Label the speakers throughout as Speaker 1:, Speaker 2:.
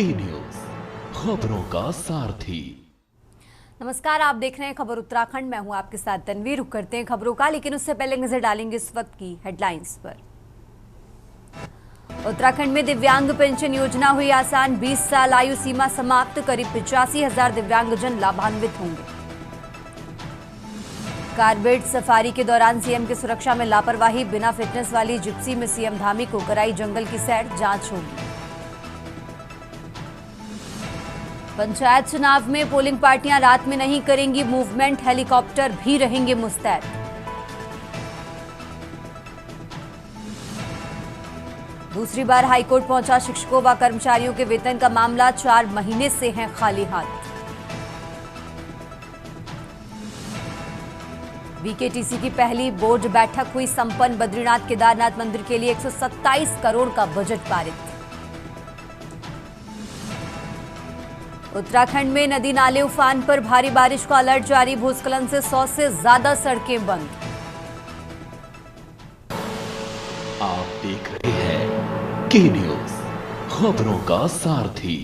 Speaker 1: News खबरों का सारथी।
Speaker 2: नमस्कार, आप देख रहे हैं खबर उत्तराखंड। मैं हूं आपके साथ तन्वी। रुक करते हैं खबरों का, लेकिन उससे पहले नजर डालेंगे इस वक्त की हेडलाइंस पर। उत्तराखंड में दिव्यांग पेंशन योजना हुई आसान, 20 साल आयु सीमा समाप्त, करीब 85,000 दिव्यांगजन लाभान्वित होंगे। कारबेट सफारी के दौरान सीएम की सुरक्षा में लापरवाही, बिना फिटनेस वाली जिप्सी में सीएम धामी को कराई जंगल की सैर, जांच होगी। पंचायत चुनाव में पोलिंग पार्टियां रात में नहीं करेंगी मूवमेंट, हेलीकॉप्टर भी रहेंगे मुस्तैद। दूसरी बार हाईकोर्ट पहुंचा शिक्षकों व कर्मचारियों के वेतन का मामला, 4 महीने से हैं खाली हाथ। बीकेटीसी की पहली बोर्ड बैठक हुई संपन्न, बद्रीनाथ केदारनाथ मंदिर के लिए 127 करोड़ का बजट पारित। उत्तराखंड में नदी नाले उफान पर, भारी बारिश का अलर्ट जारी, भूस्खलन से 100 से ज्यादा सड़कें बंद।
Speaker 1: आप देख रहे हैं के न्यूज़ खबरों का सारथी।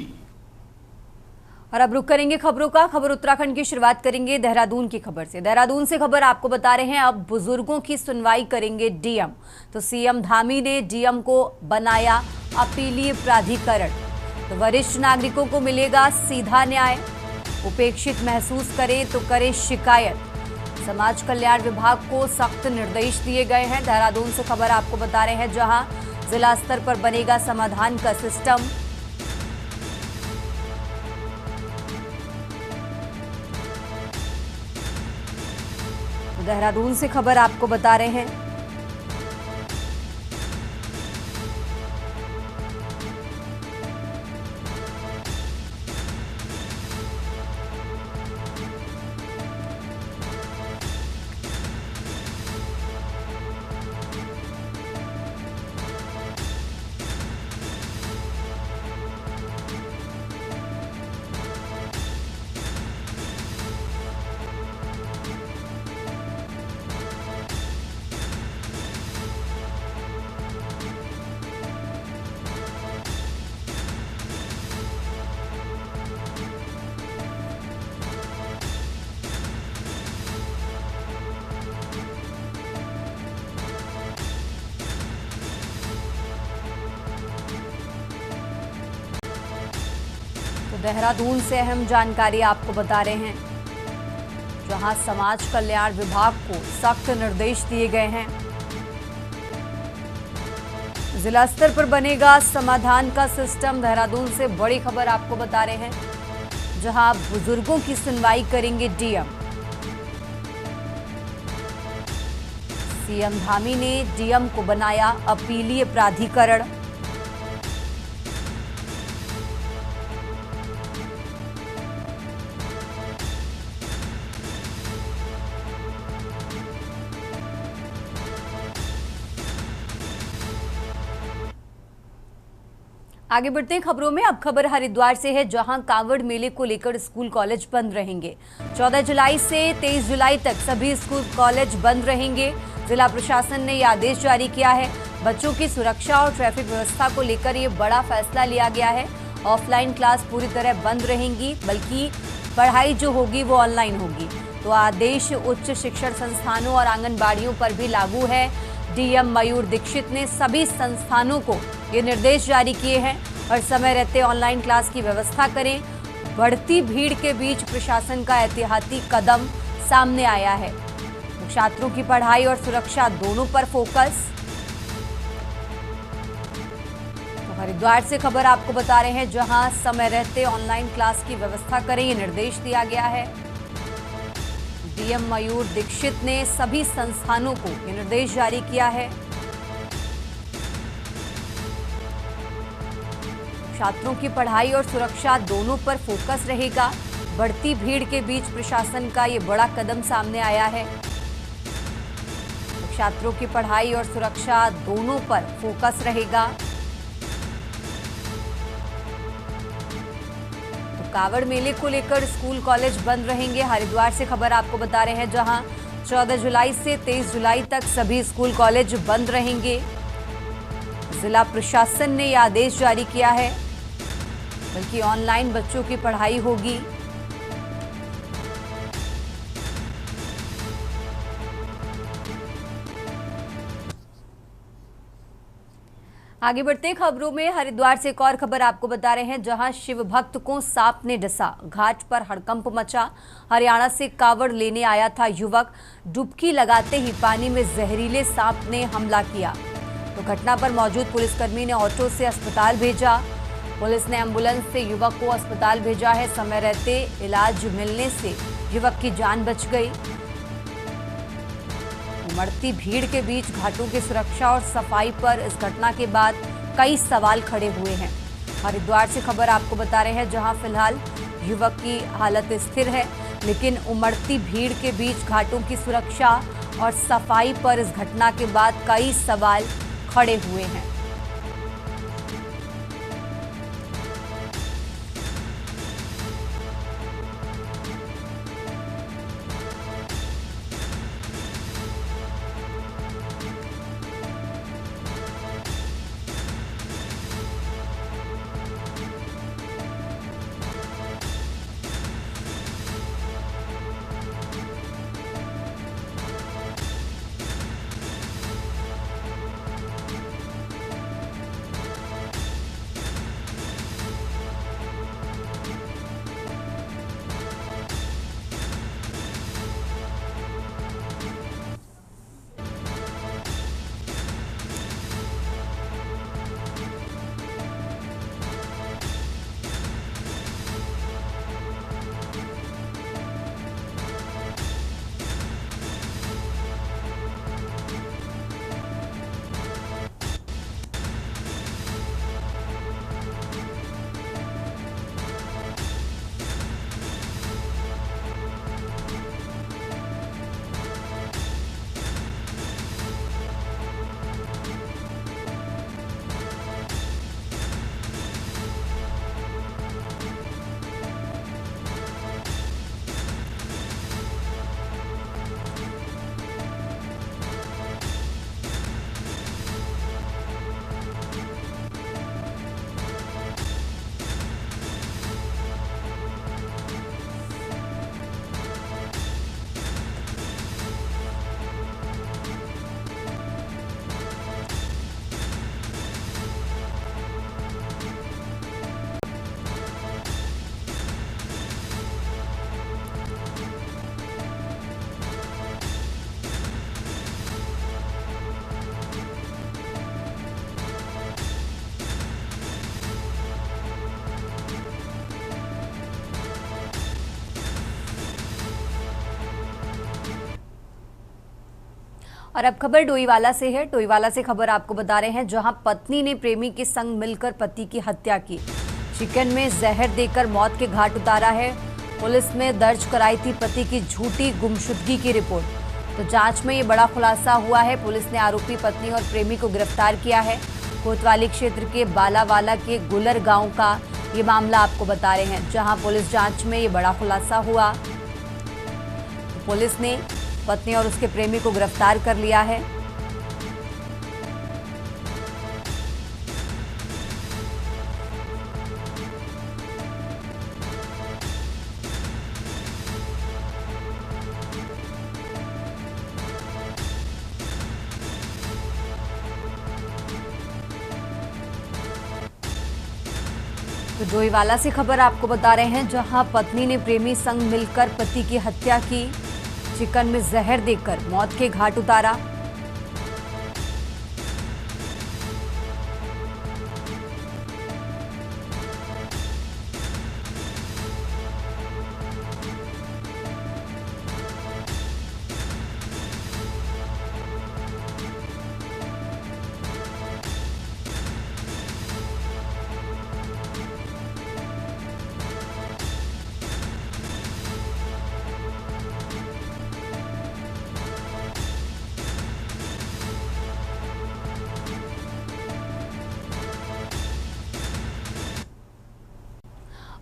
Speaker 2: और अब रुक करेंगे खबरों का। खबर उत्तराखंड की शुरुआत करेंगे देहरादून की खबर से। देहरादून से खबर आपको बता रहे हैं, अब बुजुर्गों की सुनवाई करेंगे डीएम। तो सीएम धामी ने डीएम को बनाया अपीलीय प्राधिकरण। तो वरिष्ठ नागरिकों को मिलेगा सीधा न्याय, उपेक्षित महसूस करें तो करें शिकायत। समाज कल्याण विभाग को सख्त निर्देश दिए गए हैं। देहरादून से खबर आपको बता रहे हैं, जहां जिला स्तर पर बनेगा समाधान का सिस्टम। तो देहरादून से खबर आपको बता रहे हैं, देहरादून से अहम जानकारी आपको बता रहे हैं, जहां समाज कल्याण विभाग को सख्त निर्देश दिए गए हैं। जिला स्तर पर बनेगा समाधान का सिस्टम। देहरादून से बड़ी खबर आपको बता रहे हैं, जहां बुजुर्गों की सुनवाई करेंगे डीएम। सीएम धामी ने डीएम को बनाया अपीलीय प्राधिकरण। आगे बढ़ते हैं खबरों में। अब खबर हरिद्वार से है, जहां कांवड़ मेले को लेकर स्कूल कॉलेज बंद रहेंगे। 14 जुलाई से 23 जुलाई तक सभी स्कूल कॉलेज बंद रहेंगे। जिला प्रशासन ने यह आदेश जारी किया है। बच्चों की सुरक्षा और ट्रैफिक व्यवस्था को लेकर यह बड़ा फैसला लिया गया है। ऑफलाइन क्लास पूरी तरह बंद रहेंगी, बल्कि पढ़ाई जो होगी वो ऑनलाइन होगी। तो आदेश उच्च शिक्षण संस्थानों और आंगनबाड़ियों पर भी लागू है। डीएम मयूर दीक्षित ने सभी संस्थानों को ये निर्देश जारी किए हैं और समय रहते ऑनलाइन क्लास की व्यवस्था करें। बढ़ती भीड़ के बीच प्रशासन का एहतियाती कदम सामने आया है। छात्रों की पढ़ाई और सुरक्षा दोनों पर फोकस। तो हरिद्वार से खबर आपको बता रहे हैं, जहां समय रहते ऑनलाइन क्लास की व्यवस्था करें, ये निर्देश दिया गया है। डीएम मयूर दीक्षित ने सभी संस्थानों को ये निर्देश जारी किया है। छात्रों की पढ़ाई और सुरक्षा दोनों पर फोकस रहेगा। बढ़ती भीड़ के बीच प्रशासन का ये बड़ा कदम सामने आया है। छात्रों की पढ़ाई और सुरक्षा दोनों पर फोकस रहेगा। तो कांवड़ मेले को लेकर स्कूल कॉलेज बंद रहेंगे। हरिद्वार से खबर आपको बता रहे हैं, जहां 14 जुलाई से 23 जुलाई तक सभी स्कूल कॉलेज बंद रहेंगे। जिला प्रशासन ने यह आदेश जारी किया है। बल्कि ऑनलाइन बच्चों की पढ़ाई होगी। आगे बढ़ते खबरों में हरिद्वार से एक और खबर आपको बता रहे हैं, जहां शिव भक्त को सांप ने डसा, घाट पर हड़कंप मचा। हरियाणा से कावड़ लेने आया था युवक, डुबकी लगाते ही पानी में जहरीले सांप ने हमला किया। तो घटना पर मौजूद पुलिसकर्मी ने ऑटो से अस्पताल भेजा। पुलिस ने एम्बुलेंस से युवक को अस्पताल भेजा है। समय रहते इलाज मिलने से युवक की जान बच गई। उमड़ती भीड़ के बीच घाटों की सुरक्षा और सफाई पर इस घटना के बाद कई सवाल खड़े हुए हैं। हरिद्वार से खबर आपको बता रहे हैं, जहां फिलहाल युवक की हालत स्थिर है, लेकिन उमड़ती भीड़ के बीच घाटों की सुरक्षा और सफाई पर इस घटना के बाद कई सवाल खड़े हुए हैं। और अब खबर डोईवाला से है। डोईवाला से खबर आपको बता रहे हैं, जहां पत्नी ने प्रेमी के संग मिलकर पति की हत्या की। चिकन में जहर देकर मौत के घाट उतारा है। पुलिस ने दर्ज कराई थी पति की झूठी गुमशुदगी की रिपोर्ट। तो जांच में ये बड़ा खुलासा हुआ है। पुलिस ने आरोपी पत्नी और प्रेमी को गिरफ्तार किया है। कोतवाली क्षेत्र के बालावाला के गुलर गांव का ये मामला आपको बता रहे हैं, जहां पुलिस जांच में ये बड़ा खुलासा हुआ। तो पुलिस ने पत्नी और उसके प्रेमी को गिरफ्तार कर लिया है। तो डोईवाला से खबर आपको बता रहे हैं, जहां पत्नी ने प्रेमी संग मिलकर पति की हत्या की। चिकन में जहर देकर मौत के घाट उतारा।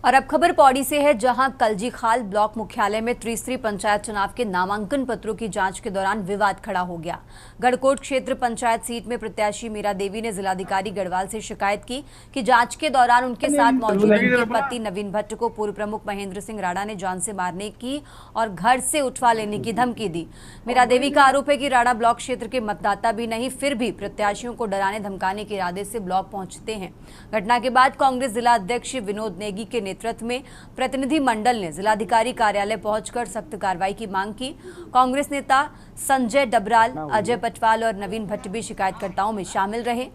Speaker 2: और अब खबर पौड़ी से है, जहां कलजीखाल ब्लॉक मुख्यालय में त्रिस्तरीय पंचायत चुनाव के नामांकन पत्रों की जांच के दौरान विवाद खड़ा हो गया। गढ़कोट क्षेत्र पंचायत सीट में प्रत्याशी मीरा देवी ने जिलाधिकारी गढ़वाल से शिकायत की कि जांच के दौरान उनके साथ मौजूद उनके पति नवीन भट्ट को पूर्व प्रमुख महेंद्र सिंह राणा ने जान से मारने की और घर से उठवा लेने की धमकी दी। मीरा देवी का आरोप है कि राणा ब्लॉक क्षेत्र के मतदाता भी नहीं, फिर भी प्रत्याशियों को डराने धमकाने के इरादे से ब्लॉक पहुंचते हैं। घटना के बाद कांग्रेस जिला अध्यक्ष विनोद नेगी के नेतृत्व में प्रतिनिधि मंडल ने जिलाधिकारी कार्यालय पहुंचकर सख्त कार्रवाई की मांग की। कांग्रेस नेता संजय डबराल, अजय पटवाल और नवीन भट्ट भी शिकायतकर्ताओं में शामिल रहे।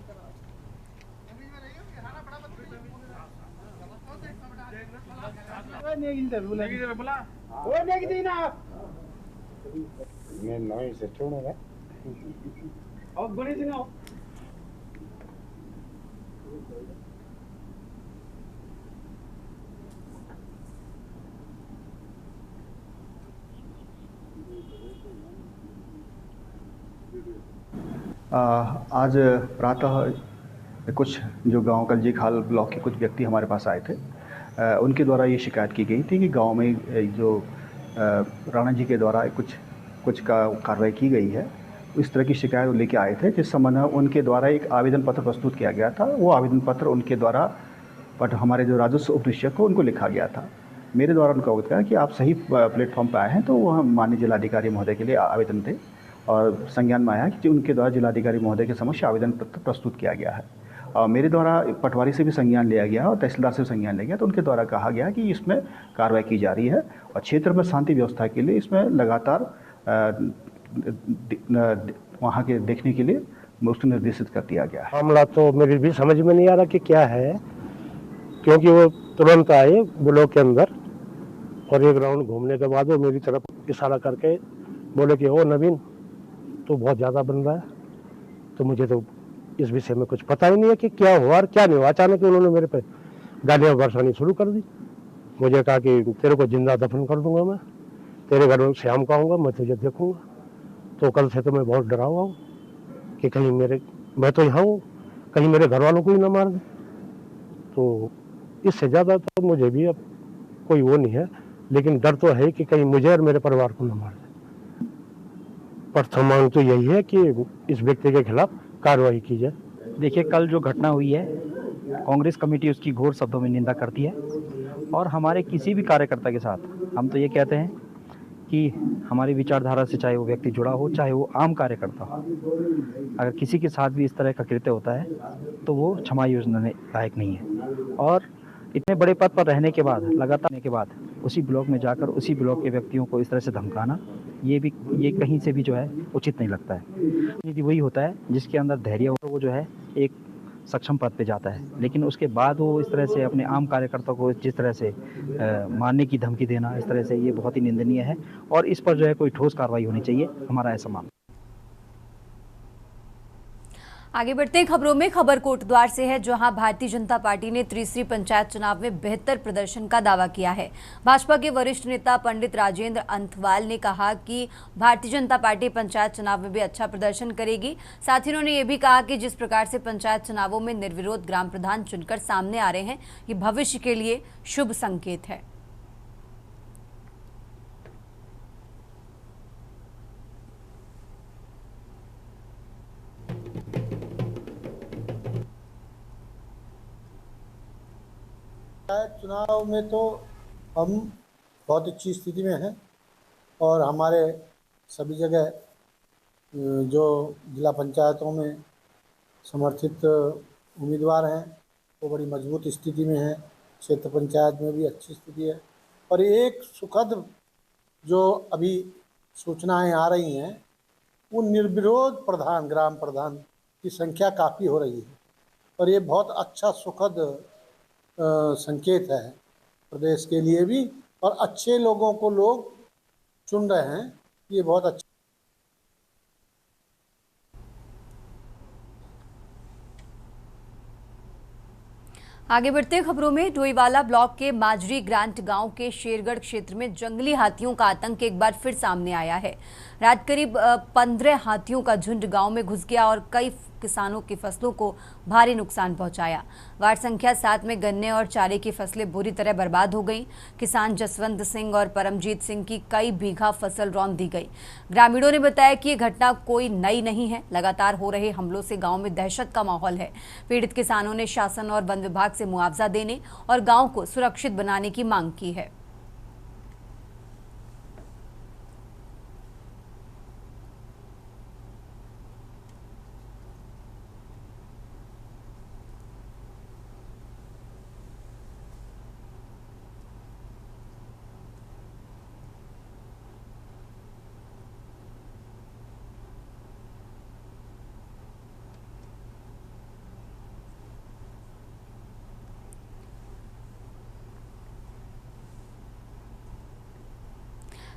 Speaker 3: आज प्रातः कुछ जो गांव कलजीखाल ब्लॉक के कुछ व्यक्ति हमारे पास आए थे। उनके द्वारा ये शिकायत की गई थी कि गांव में जो राणा जी के द्वारा कुछ कार्रवाई की गई है, इस तरह की शिकायत लेके आए थे, जिस संबंध में उनके द्वारा एक आवेदन पत्र प्रस्तुत किया गया था। वो आवेदन पत्र उनके द्वारा हमारे जो राजस्व उपनिरीक्षक को उनको लिखा गया था। मेरे द्वारा उनको अवगत किया कि आप सही प्लेटफॉर्म पर आए हैं, तो वह माननीय जिलाधिकारी महोदय के लिए आवेदन थे और संज्ञान में आया कि उनके द्वारा जिलाधिकारी महोदय के समक्ष आवेदन पत्र प्रस्तुत किया गया है। और मेरे द्वारा पटवारी से भी संज्ञान लिया गया और तहसीलदार से भी संज्ञान लिया गया, तो उनके द्वारा कहा गया कि इसमें कार्रवाई की जा रही है और क्षेत्र में शांति व्यवस्था के लिए इसमें लगातार वहाँ के देखने के लिए उसको निर्देशित कर दिया गया है।
Speaker 4: मामला तो मेरी भी समझ में नहीं आ रहा कि क्या है, क्योंकि वो तुरंत आए ब्लॉक के अंदर और एक राउंड घूमने के बाद वो मेरी तरफ इशारा करके बोले कि ओ नवीन, तो बहुत ज़्यादा बन रहा है। तो मुझे तो इस विषय में कुछ पता ही नहीं है कि क्या हुआ और क्या नहीं हुआ। अचानक उन्होंने मेरे पे गालियाँ बरसानी शुरू कर दी। मुझे कहा कि तेरे को जिंदा दफन कर दूंगा, मैं तेरे घर में शाम को आऊँगा, मैं तुझे देखूंगा। तो कल से तो मैं बहुत डरा हुआ हूँ कि कहीं मैं तो यहाँ हूँ, कहीं मेरे घर वालों को ही ना मार दे। तो इससे ज़्यादा तो मुझे भी अब कोई वो नहीं है, लेकिन डर तो है कि कहीं मुझे और मेरे परिवार को न मार दे। प्रथम मांग तो यही है कि इस व्यक्ति के खिलाफ कार्रवाई की जाए।
Speaker 5: देखिए, कल जो घटना हुई है, कांग्रेस कमेटी उसकी घोर शब्दों में निंदा करती है और हमारे किसी भी कार्यकर्ता के साथ हम तो ये कहते हैं कि हमारी विचारधारा से चाहे वो व्यक्ति जुड़ा हो, चाहे वो आम कार्यकर्ता हो, अगर किसी के साथ भी इस तरह का कृत्य होता है तो वो क्षमा योजना लायक नहीं है। और इतने बड़े पद पर रहने के बाद, लगातार के बाद उसी ब्लॉक में जाकर उसी ब्लॉक के व्यक्तियों को इस तरह से धमकाना, ये कहीं से भी जो है उचित नहीं लगता है। यदि वही होता है जिसके अंदर धैर्य हो, वो जो है एक सक्षम पद पे जाता है, लेकिन उसके बाद वो इस तरह से अपने आम कार्यकर्ता को जिस तरह से मारने की धमकी देना, इस तरह से ये बहुत ही निंदनीय है और इस पर जो है कोई ठोस कार्रवाई होनी चाहिए, हमारा ऐसा मानना।
Speaker 2: आगे बढ़ते हैं खबरों में। खबर कोटद्वार से है, जहां भारतीय जनता पार्टी ने त्रिस्तरीय पंचायत चुनाव में बेहतर प्रदर्शन का दावा किया है। भाजपा के वरिष्ठ नेता पंडित राजेंद्र अंथवाल ने कहा कि भारतीय जनता पार्टी पंचायत चुनाव में भी अच्छा प्रदर्शन करेगी। साथ ही उन्होंने ये भी कहा कि जिस प्रकार से पंचायत चुनावों में निर्विरोध ग्राम प्रधान चुनकर सामने आ रहे हैं, ये भविष्य के लिए शुभ संकेत है।
Speaker 6: चुनाव में तो हम बहुत अच्छी स्थिति में हैं और हमारे सभी जगह जो जिला पंचायतों में समर्थित उम्मीदवार हैं वो बड़ी मजबूत स्थिति में हैं। क्षेत्र पंचायत में भी अच्छी स्थिति है और एक सुखद जो अभी सूचनाएं आ रही हैं, वो निर्विरोध ग्राम प्रधान की संख्या काफ़ी हो रही है और ये बहुत अच्छा सुखद संकेत है प्रदेश के लिए भी और अच्छे लोगों को लोग चुन रहे हैं, ये बहुत अच्छा।
Speaker 2: आगे बढ़ते हैं खबरों में। डोईवाला ब्लॉक के माजरी ग्रांट गांव के शेरगढ़ क्षेत्र में जंगली हाथियों का आतंक एक बार फिर सामने आया है। रात करीब 15 हाथियों का झुंड गांव में घुस गया और कई किसानों की फसलों को भारी नुकसान पहुंचाया। वार्ड संख्या 7 में गन्ने और चारे की फसलें बुरी तरह बर्बाद हो गईं। किसान जसवंत सिंह और परमजीत सिंह की कई बीघा फसल रौंद दी गई। ग्रामीणों ने बताया कि ये घटना कोई नई नहीं है। लगातार हो रहे हमलों से गांव में दहशत का माहौल है। पीड़ित किसानों ने शासन और वन विभाग से मुआवजा देने और गांव को सुरक्षित बनाने की मांग की है।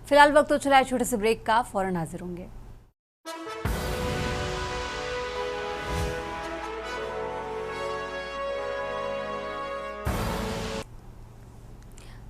Speaker 2: फिलहाल वक्त तो चला है छोटे से ब्रेक का, फौरन हाजिर होंगे।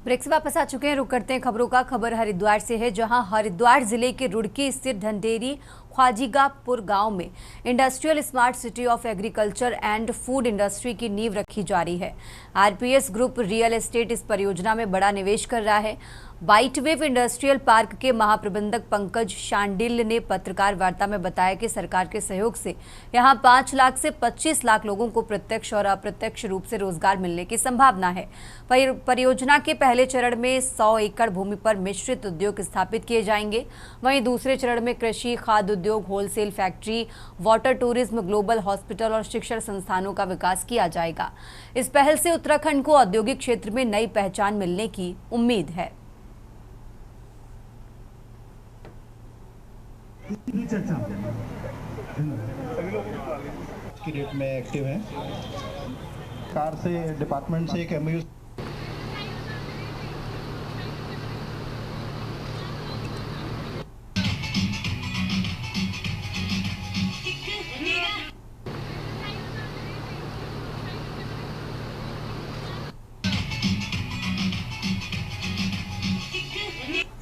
Speaker 2: ब्रेक से वापस आ चुके हैं। रुक करते हैं खबरों का। खबर हरिद्वार से है, जहां हरिद्वार जिले के रुड़की स्थित ढंढेरी ख्वाजीगापुर गांव में industrial smart city of agriculture and food industry की नींव रखी जा रही है। आरपीएस ग्रुप रियल एस्टेट इस परियोजना में बड़ा निवेश कर रहा है। वाइटवेव इंडस्ट्रियल पार्क के महाप्रबंधक पंकज शांडिल ने पत्रकार वार्ता में बताया कि सरकार के सहयोग से यहां 5 लाख से 25 लाख लोगों को प्रत्यक्ष और अप्रत्यक्ष रूप से रोजगार मिलने की संभावना है। परियोजना के पहले चरण में 100 एकड़ भूमि पर मिश्रित उद्योग स्थापित किए जाएंगे। वहीं दूसरे चरण में कृषि, खाद्य उद्योग, wholesale factory, water tourism, global hospital और शिक्षण संस्थानों का विकास किया जाएगा। इस पहल से उत्तराखंड को औद्योगिक क्षेत्र में नई पहचान मिलने की उम्मीद है।
Speaker 7: की डेट में एक्टिव हैं। कार से डिपार्टमेंट से एक एमओयू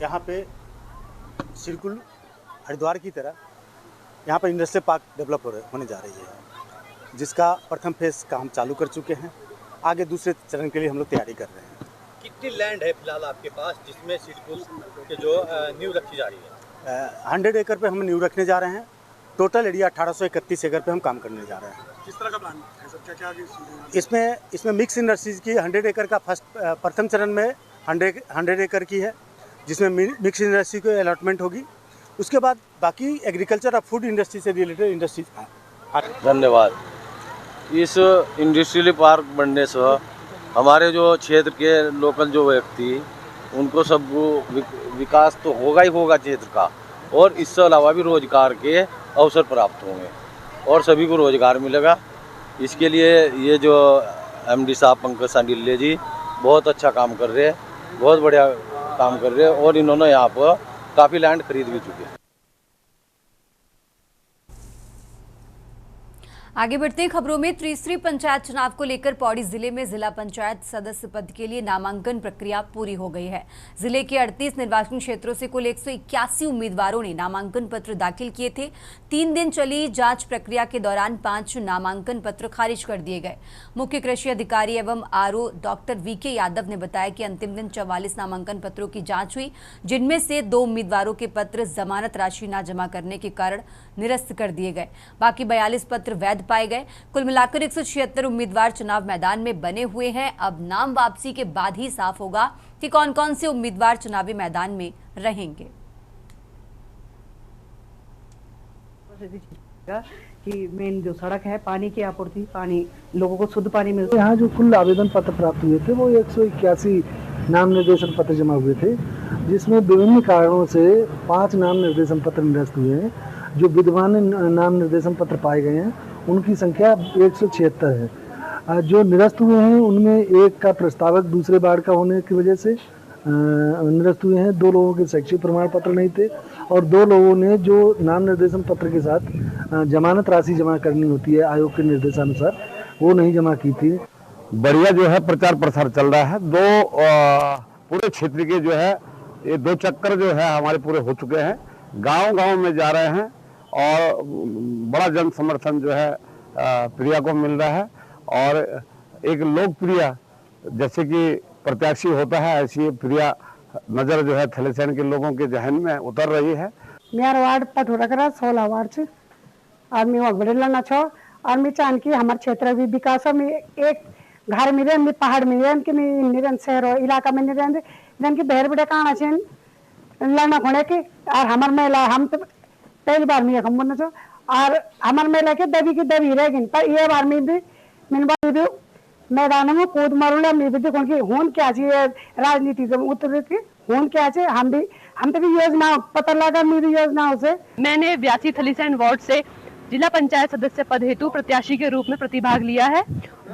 Speaker 8: यहाँ पे सिरकुल हरिद्वार की तरह यहाँ पर इंडस्ट्रियल पार्क डेवलप होने जा रही है, जिसका प्रथम फेज का हम चालू कर चुके हैं। आगे दूसरे चरण के लिए हम लोग तैयारी कर रहे हैं।
Speaker 9: कितनी लैंड है फिलहाल आपके पास जिसमें सिरकुल के जो नींव रखी जा रही है?
Speaker 8: 100 एकड़ पे हम नींव रखने जा रहे हैं। टोटल एरिया 1831 एकड़ पे हम काम करने जा रहे हैं।
Speaker 9: किस तरह का प्लान है सर? क्या
Speaker 8: इसमें मिक्स इंडस्ट्रीज की 100 एकड़ का प्रथम चरण में 100 एकड़ की है, जिसमें मिक्स इंडस्ट्री को अलॉटमेंट होगी। उसके बाद बाकी एग्रीकल्चर और फूड इंडस्ट्री से रिलेटेड इंडस्ट्रीज।
Speaker 10: धन्यवाद। इस इंडस्ट्रियल पार्क बनने से हमारे जो क्षेत्र के लोकल जो व्यक्ति उनको सबको विकास तो होगा ही होगा क्षेत्र का, और इससे अलावा भी रोजगार के अवसर प्राप्त होंगे और सभी को रोजगार मिलेगा। इसके लिए ये जो एमडी साहब पंकज शांडिल्य जी बहुत अच्छा काम कर रहे हैं, बहुत बढ़िया काम कर रहे हैं, और इन्होंने यहाँ पर काफ़ी लैंड खरीद भी चुके हैं।
Speaker 2: आगे बढ़ते हैं खबरों में। त्रिस्तरीय पंचायत चुनाव को लेकर पौड़ी जिले में जिला पंचायत सदस्य पद के लिए नामांकन प्रक्रिया पूरी हो गई है। जिले के 38 निर्वाचन क्षेत्रों से कुल 181 उम्मीदवारों ने नामांकन पत्र दाखिल किए थे। 3 दिन चली जांच प्रक्रिया के दौरान 5 नामांकन पत्र खारिज कर दिए गए। मुख्य कृषि अधिकारी एवं आरओ डॉक्टर वीके यादव ने बताया कि अंतिम दिन 44 नामांकन पत्रों की जाँच हुई, जिनमें से 2 उम्मीदवारों के पत्र जमानत राशि न जमा करने के कारण निरस्त कर दिए गए। बाकी 42 पत्र वैध पाए गए। कुल मिलाकर 176 उम्मीदवार चुनाव मैदान में बने हुए हैं। अब नाम वापसी के बाद ही साफ होगा कि कौन कौन से उम्मीदवार चुनावी मैदान में रहेंगे।
Speaker 11: कि मेन जो सड़क है, पानी की आपूर्ति, पानी लोगों को शुद्ध पानी मिलता है।
Speaker 4: यहाँ जो कुल आवेदन पत्र प्राप्त हुए थे वो 181 नाम निर्देशन पत्र जमा हुए थे, जिसमें विभिन्न कारणों से 5 नाम निर्देशन पत्र निरस्त हुए हैं। जो विद्यमान नाम निर्देशन पत्र पाए गए हैं उनकी संख्या 176 है। जो निरस्त हुए हैं उनमें एक का प्रस्तावक दूसरे बार का होने की वजह से निरस्त हुए हैं। 2 लोगों के शैक्षिक प्रमाण पत्र नहीं थे, और 2 लोगों ने जो नाम निर्देशन पत्र के साथ जमानत राशि जमा करनी होती है आयोग के निर्देशानुसार, वो नहीं जमा की थी।
Speaker 12: बढ़िया जो है प्रचार प्रसार चल रहा है। 2 पूरे क्षेत्र के जो है ये 2 चक्कर जो है हमारे पूरे हो चुके हैं। गांव-गांव में जा रहे हैं और बड़ा जन समर्थन जो है प्रिया को मिल रहा है। और एक लोकप्रिय जैसे कि प्रत्याशी होता है, ऐसी प्रिया नज़र जो है थलीसैंण के लोगों के जहन में उतर रही है।
Speaker 11: मेरा वार्ड पठुरकरा 16 वार्ड से और मैं वहाँ बड़े लड़ना छो और मैं चाहन की हमारे क्षेत्र भी विकास में एक घर में रहन पहाड़ में रहन कि मैं निरन शहर और इलाका में नहीं रहन जन की बहर बड़े काना छे लड़ना खोने के। और हमारे महिला हम तो पहली बार में हम बोलना छो और हमारे महिला के दबी की दबी रह गई, पर ये बार में भी मैंने भी मैदान में कूद मारूंगा मैं भी देखो कि होन क्या चाहिए राजनीति से उतर के होन क्या चाहिए। हम तो भी योजना पता लगा मेरी योजनाओं से।
Speaker 13: मैंने 82 थलीसैंण वार्ड से जिला पंचायत सदस्य पद हेतु प्रत्याशी के रूप में प्रतिभाग लिया है।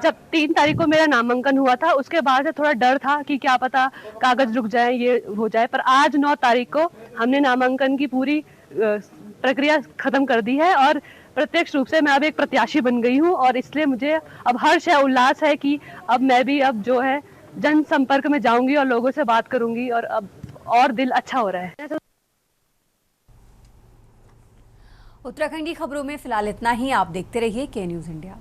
Speaker 13: जब 3 तारीख को मेरा नामांकन हुआ था उसके बाद से थोड़ा डर था कि क्या पता कागज रुक जाए, ये हो जाए, पर आज 9 तारीख को हमने नामांकन की पूरी प्रक्रिया खत्म कर दी है और प्रत्यक्ष रूप से मैं अब एक प्रत्याशी बन गई हूँ। और इसलिए मुझे अब हर्ष है, उल्लास है कि अब मैं भी अब जो है जनसंपर्क में जाऊंगी और लोगों से बात करूंगी और अब और दिल अच्छा हो रहा है।
Speaker 2: उत्तराखंड की खबरों में फिलहाल इतना ही। आप देखते रहिए के न्यूज़ इंडिया।